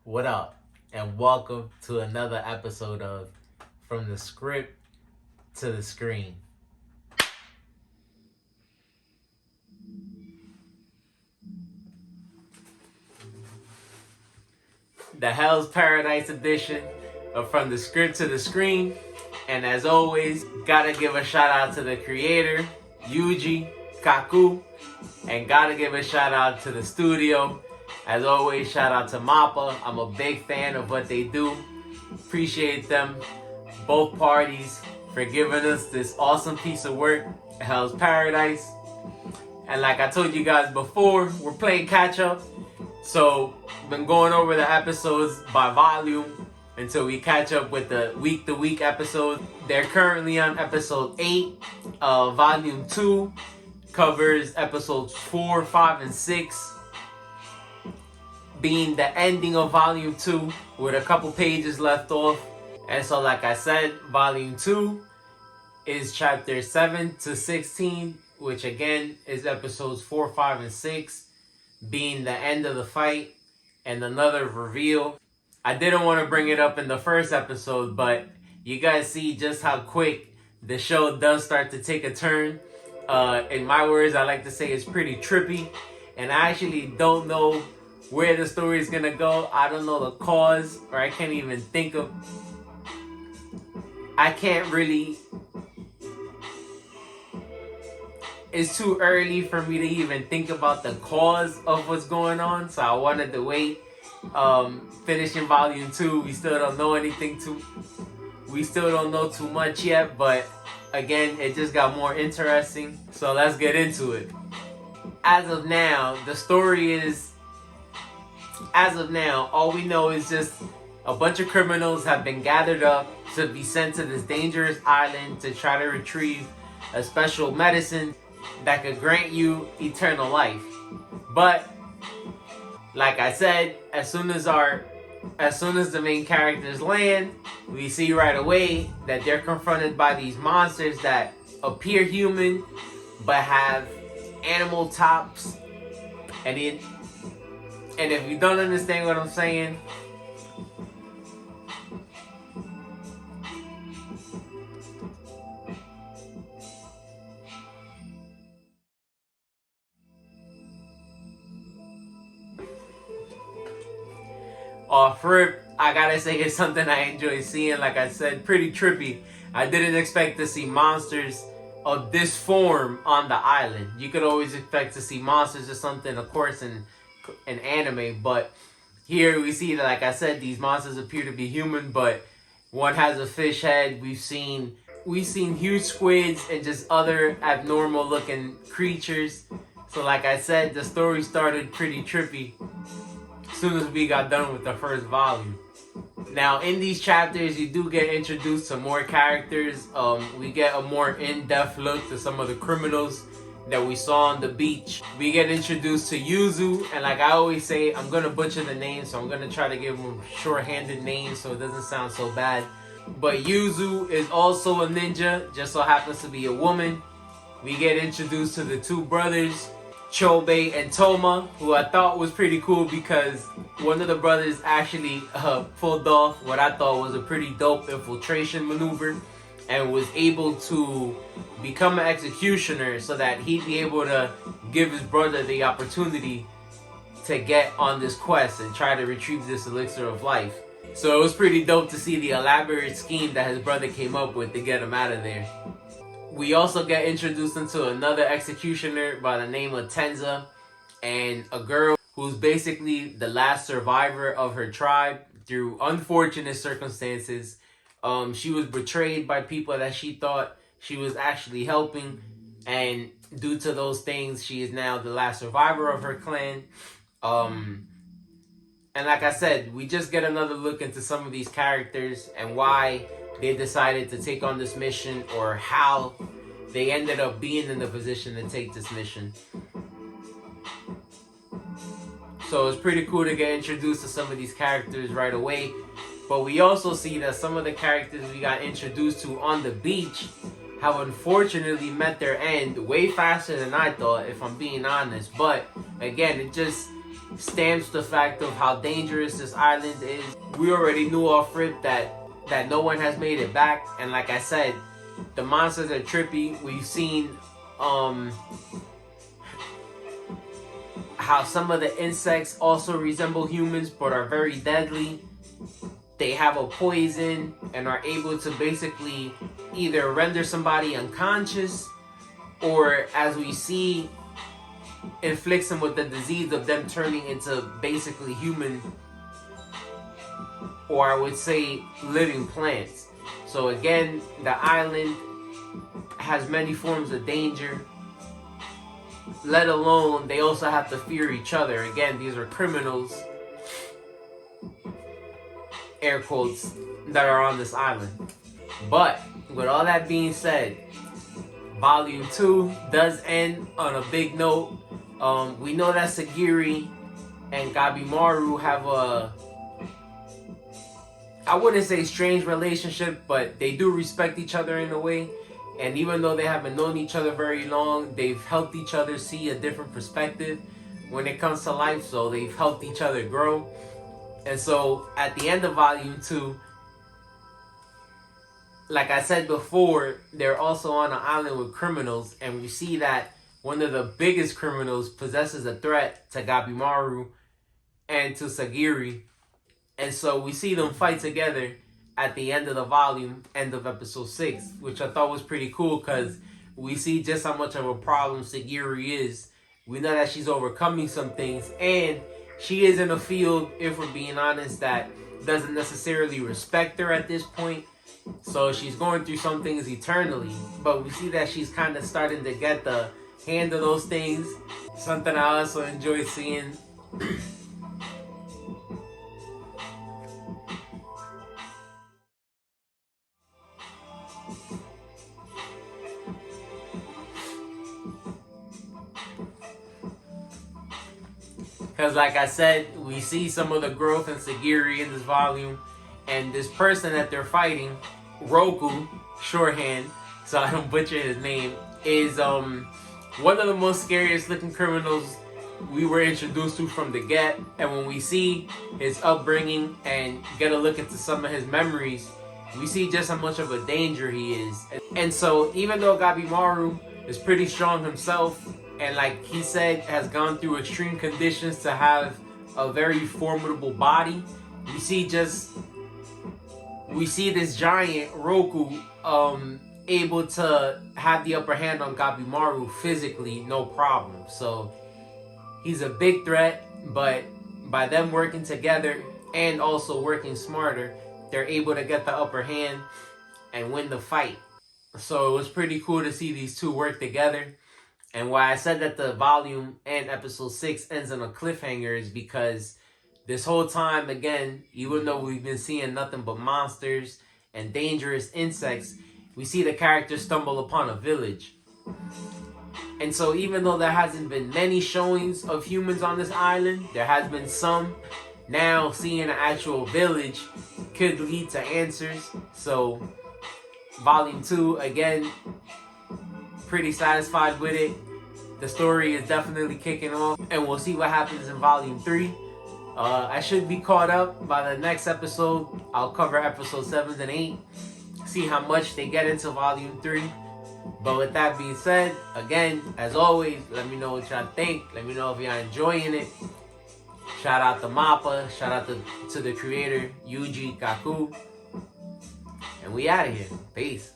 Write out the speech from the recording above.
What up? And welcome to another episode of From the Script to the Screen. The Hell's Paradise edition of From the Script to the Screen. And as always, gotta give a shout out to the creator, Yuji Kaku. And gotta give a shout out to the studio. As always, shout out to Mappa. I'm a big fan of what they do. Appreciate them, both parties, for giving us this awesome piece of work, Hell's Paradise. And like I told you guys before, we're playing catch up. So, been going over the episodes by volume until we catch up with the week-to-week episodes. They're currently on episode 8. Volume 2 covers episodes 4, 5, and 6. Being the ending of volume 2 with a couple pages left off. And so like I said, volume 2 is chapter 7 to 16, which again is episodes 4, 5, and 6, being the end of the fight and another reveal. I didn't want to bring it up in the first episode, but you guys see just how quick the show does start to take a turn. In my words, I like to say it's pretty trippy, and I actually don't know where the story is gonna go. I don't know the cause, or I can't even think of. I can't really. It's too early for me to even think about the cause of what's going on, so I wanted to wait. Finishing volume 2, we still don't know we still don't know too much yet, but again, it just got more interesting. So let's get into it. As of now, all we know is just a bunch of criminals have been gathered up to be sent to this dangerous island to try to retrieve a special medicine that could grant you eternal life. But like I said, as soon as the main characters land, we see right away that they're confronted by these monsters that appear human but have animal tops. And if you don't understand what I'm saying, off rip, I gotta say it's something I enjoy seeing. Like I said, pretty trippy. I didn't expect to see monsters of this form on the island. You could always expect to see monsters or something, of course, in anime, but here we see that, like I said, these monsters appear to be human, but one has a fish head. We've seen huge squids and just other abnormal looking creatures. So like I said, the story started pretty trippy as soon as we got done with the first volume. Now in these chapters, you do get introduced to more characters. We get a more in-depth look to some of the criminals that we saw on the beach. We get introduced to Yuzu, and like I always say, I'm gonna butcher the name, so I'm gonna try to give him short-handed names so it doesn't sound so bad. But Yuzu is also a ninja, just so happens to be a woman. We get introduced to the two brothers, Chobe and Toma, who I thought was pretty cool because one of the brothers actually pulled off what I thought was a pretty dope infiltration maneuver and was able to become an executioner so that he'd be able to give his brother the opportunity to get on this quest and try to retrieve this elixir of life. So it was pretty dope to see the elaborate scheme that his brother came up with to get him out of there. We also get introduced into another executioner by the name of Tenza, and a girl who's basically the last survivor of her tribe through unfortunate circumstances. She was betrayed by people that she thought she was actually helping, and due to those things, she is now the last survivor of her clan. And like I said, we just get another look into some of these characters and why they decided to take on this mission, or how they ended up being in the position to take this mission. So it's pretty cool to get introduced to some of these characters right away. But we also see that some of the characters we got introduced to on the beach have unfortunately met their end way faster than I thought, if I'm being honest. But again, stamps the fact of how dangerous this island is. We already knew off rip that no one has made it back, and like I said, the monsters are trippy. We've seen how some of the insects also resemble humans but are very deadly. They have a poison and are able to basically either render somebody unconscious, or as we see, inflicts them with the disease of them turning into basically human, or I would say living plants. So again, the island has many forms of danger, let alone they also have to fear each other. Again, these are criminals, air quotes, that are on this island. But with all that being said, Volume 2 does end on a big note. We know that Sagiri and Gabimaru have a, I wouldn't say strange relationship, but they do respect each other in a way. And even though they haven't known each other very long, they've helped each other see a different perspective when it comes to life. So they've helped each other grow. And so at the end of Volume 2, like I said before, they're also on an island with criminals. And we see that one of the biggest criminals possesses a threat to Gabimaru and to Sagiri. And so we see them fight together at the end of the volume, end of episode 6, which I thought was pretty cool because we see just how much of a problem Sagiri is. We know that she's overcoming some things, and she is in a field, if we're being honest, that doesn't necessarily respect her at this point. So she's going through some things eternally, but we see that she's kind of starting to get the hand of those things. Something I also enjoy seeing. Because like I said, we see some of the growth in Sagiri in this volume. And this person that they're fighting, Roku, shorthand, so I don't butcher his name, is one of the most scariest looking criminals we were introduced to from the get. And when we see his upbringing and get a look into some of his memories, we see just how much of a danger he is. And so even though Gabimaru is pretty strong himself, and like he said, has gone through extreme conditions to have a very formidable body, we see this giant Roku able to have the upper hand on Gabimaru physically, no problem. So he's a big threat, but by them working together and also working smarter, they're able to get the upper hand and win the fight. So it was pretty cool to see these two work together. And why I said that the volume and episode 6 ends on a cliffhanger is because this whole time, again, even though we've been seeing nothing but monsters and dangerous insects, we see the characters stumble upon a village. And so even though there hasn't been many showings of humans on this island, there has been some. Now seeing an actual village could lead to answers. So volume 2, again, pretty satisfied with it. The story is definitely kicking off, and we'll see what happens in volume 3. I should be caught up by the next episode. I'll cover episodes 7 and 8, see how much they get into volume 3. But with that being said, again, as always, let me know what y'all think. Let me know if y'all enjoying it. Shout out to Mappa. Shout out to the creator, Yuji Kaku. And we out of here. Peace.